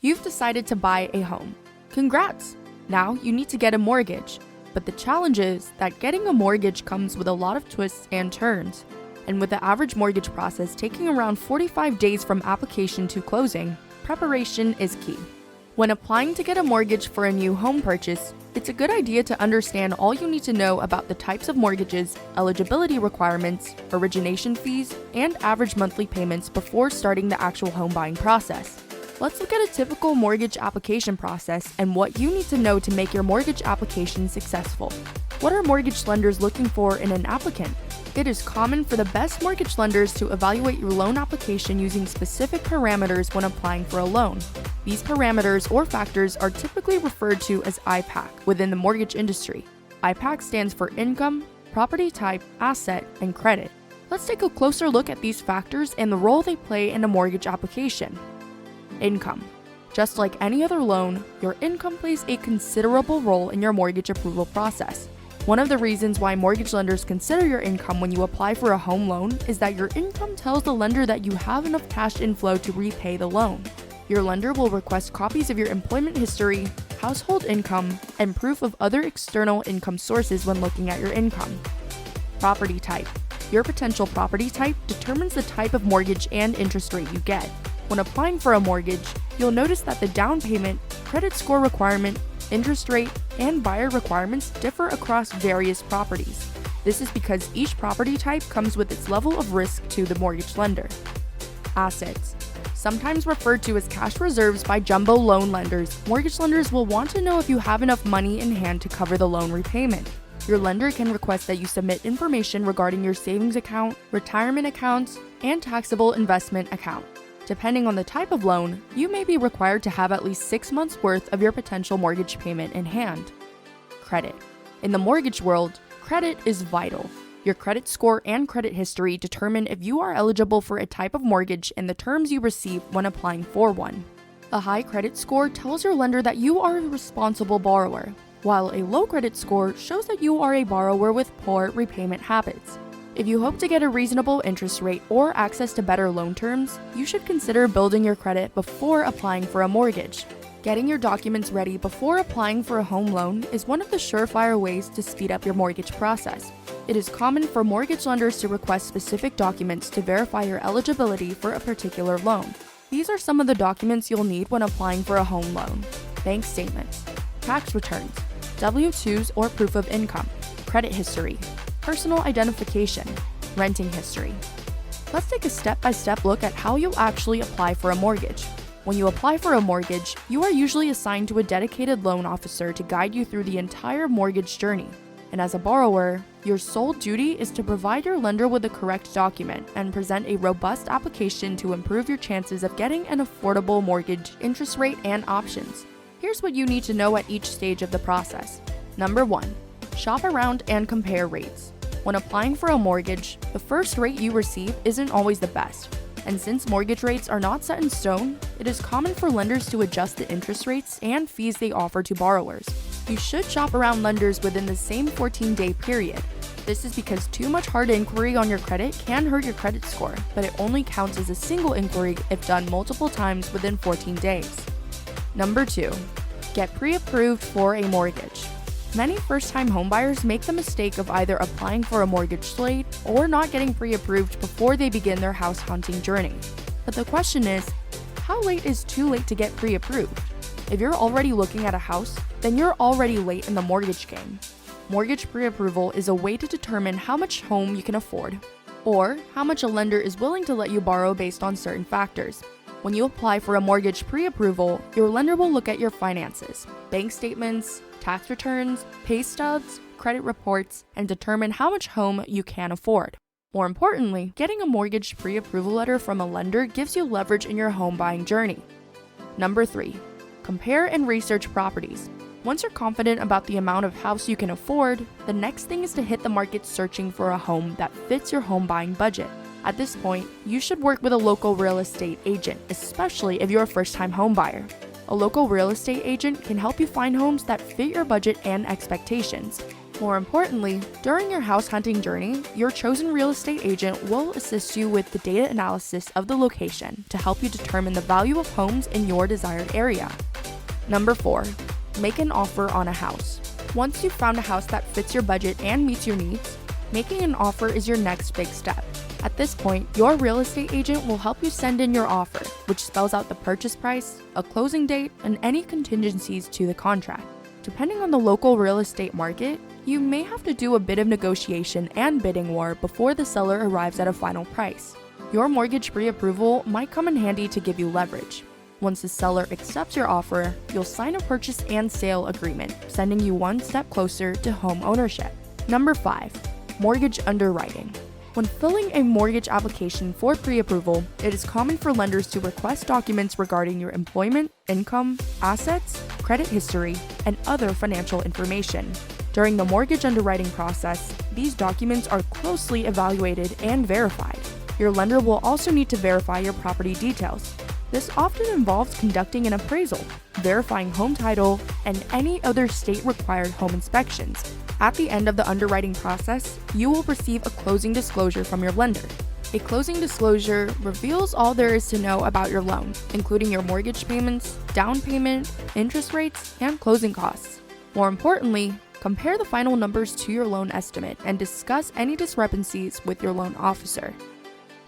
You've decided to buy a home. Congrats! Now you need to get a mortgage. But the challenge is that getting a mortgage comes with a lot of twists and turns. And with the average mortgage process taking around 45 days from application to closing, preparation is key. When applying to get a mortgage for a new home purchase, it's a good idea to understand all you need to know about the types of mortgages, eligibility requirements, origination fees, and average monthly payments before starting the actual home buying process. Let's look at a typical mortgage application process and what you need to know to make your mortgage application successful. What are mortgage lenders looking for in an applicant? It is common for the best mortgage lenders to evaluate your loan application using specific parameters when applying for a loan. These parameters or factors are typically referred to as IPAC within the mortgage industry. IPAC stands for income, property type, asset, and credit. Let's take a closer look at these factors and the role they play in a mortgage application. Income. Just like any other loan, your income plays a considerable role in your mortgage approval process. One of the reasons why mortgage lenders consider your income when you apply for a home loan is that your income tells the lender that you have enough cash inflow to repay the loan. Your lender will request copies of your employment history, household income, and proof of other external income sources when looking at your income. Property type. Your potential property type determines the type of mortgage and interest rate you get. When applying for a mortgage, you'll notice that the down payment, credit score requirement, interest rate, and buyer requirements differ across various properties. This is because each property type comes with its level of risk to the mortgage lender. Assets. Sometimes referred to as cash reserves by jumbo loan lenders, mortgage lenders will want to know if you have enough money in hand to cover the loan repayment. Your lender can request that you submit information regarding your savings account, retirement accounts, and taxable investment account. Depending on the type of loan, you may be required to have at least 6 months' worth of your potential mortgage payment in hand. Credit. In the mortgage world, credit is vital. Your credit score and credit history determine if you are eligible for a type of mortgage and the terms you receive when applying for one. A high credit score tells your lender that you are a responsible borrower, while a low credit score shows that you are a borrower with poor repayment habits. If you hope to get a reasonable interest rate or access to better loan terms, you should consider building your credit before applying for a mortgage. Getting your documents ready before applying for a home loan is one of the surefire ways to speed up your mortgage process. It is common for mortgage lenders to request specific documents to verify your eligibility for a particular loan. These are some of the documents you'll need when applying for a home loan: bank statements, tax returns, W-2s or proof of income, credit history, personal identification, renting history. Let's take a step-by-step look at how you'll actually apply for a mortgage. When you apply for a mortgage, you are usually assigned to a dedicated loan officer to guide you through the entire mortgage journey. And as a borrower, your sole duty is to provide your lender with the correct document and present a robust application to improve your chances of getting an affordable mortgage, interest rate, and options. Here's what you need to know at each stage of the process. Number 1. Shop around and compare rates. When applying for a mortgage, the first rate you receive isn't always the best. And since mortgage rates are not set in stone, it is common for lenders to adjust the interest rates and fees they offer to borrowers. You should shop around lenders within the same 14-day period. This is because too much hard inquiry on your credit can hurt your credit score, but it only counts as a single inquiry if done multiple times within 14 days. Number 2. Get pre-approved for a mortgage. Many first-time homebuyers make the mistake of either applying for a mortgage late or not getting pre-approved before they begin their house hunting journey. But the question is, how late is too late to get pre-approved? If you're already looking at a house, then you're already late in the mortgage game. Mortgage pre-approval is a way to determine how much home you can afford, or how much a lender is willing to let you borrow based on certain factors. When you apply for a mortgage pre-approval, your lender will look at your finances, bank statements, tax returns, pay stubs, credit reports, and determine how much home you can afford. More importantly, getting a mortgage pre-approval letter from a lender gives you leverage in your home buying journey. Number 3. Compare and research properties. Once you're confident about the amount of house you can afford, the next thing is to hit the market searching for a home that fits your home buying budget. At this point, you should work with a local real estate agent, especially if you're a first-time home buyer. A local real estate agent can help you find homes that fit your budget and expectations. More importantly, during your house hunting journey, your chosen real estate agent will assist you with the data analysis of the location to help you determine the value of homes in your desired area. Number 4, make an offer on a house. Once you've found a house that fits your budget and meets your needs, making an offer is your next big step. At this point, your real estate agent will help you send in your offer, which spells out the purchase price, a closing date, and any contingencies to the contract. Depending on the local real estate market, you may have to do a bit of negotiation and bidding war before the seller arrives at a final price. Your mortgage pre-approval might come in handy to give you leverage. Once the seller accepts your offer, you'll sign a purchase and sale agreement, sending you one step closer to home ownership. Number 5, mortgage underwriting. When filling a mortgage application for pre-approval, it is common for lenders to request documents regarding your employment, income, assets, credit history, and other financial information. During the mortgage underwriting process, these documents are closely evaluated and verified. Your lender will also need to verify your property details. This often involves conducting an appraisal, verifying home title, and any other state-required home inspections. At the end of the underwriting process, you will receive a closing disclosure from your lender. A closing disclosure reveals all there is to know about your loan, including your mortgage payments, down payment, interest rates, and closing costs. More importantly, compare the final numbers to your loan estimate and discuss any discrepancies with your loan officer.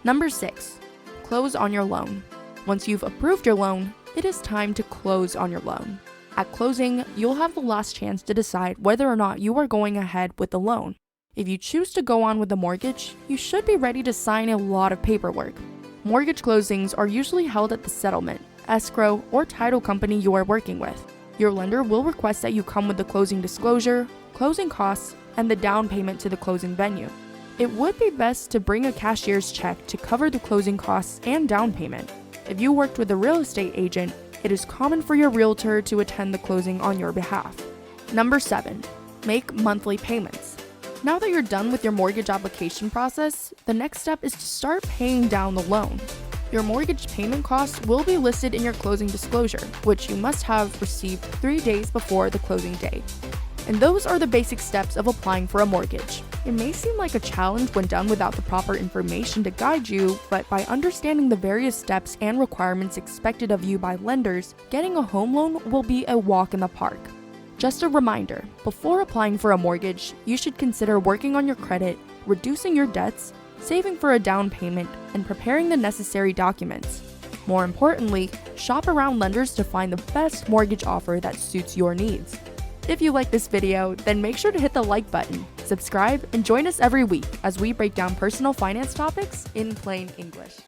Number 6, close on your loan. Once you've approved your loan, it is time to close on your loan. At closing, you'll have the last chance to decide whether or not you are going ahead with the loan. If you choose to go on with the mortgage, you should be ready to sign a lot of paperwork. Mortgage closings are usually held at the settlement, escrow, or title company you are working with. Your lender will request that you come with the closing disclosure, closing costs, and the down payment to the closing venue. It would be best to bring a cashier's check to cover the closing costs and down payment. If you worked with a real estate agent, it is common for your realtor to attend the closing on your behalf. Number 7, make monthly payments. Now that you're done with your mortgage application process, the next step is to start paying down the loan. Your mortgage payment costs will be listed in your closing disclosure, which you must have received 3 days before the closing date. And those are the basic steps of applying for a mortgage. It may seem like a challenge when done without the proper information to guide you, but by understanding the various steps and requirements expected of you by lenders, getting a home loan will be a walk in the park. Just a reminder, before applying for a mortgage, you should consider working on your credit, reducing your debts, saving for a down payment, and preparing the necessary documents. More importantly, shop around lenders to find the best mortgage offer that suits your needs. If you like this video, then make sure to hit the like button, subscribe, and join us every week as we break down personal finance topics in plain English.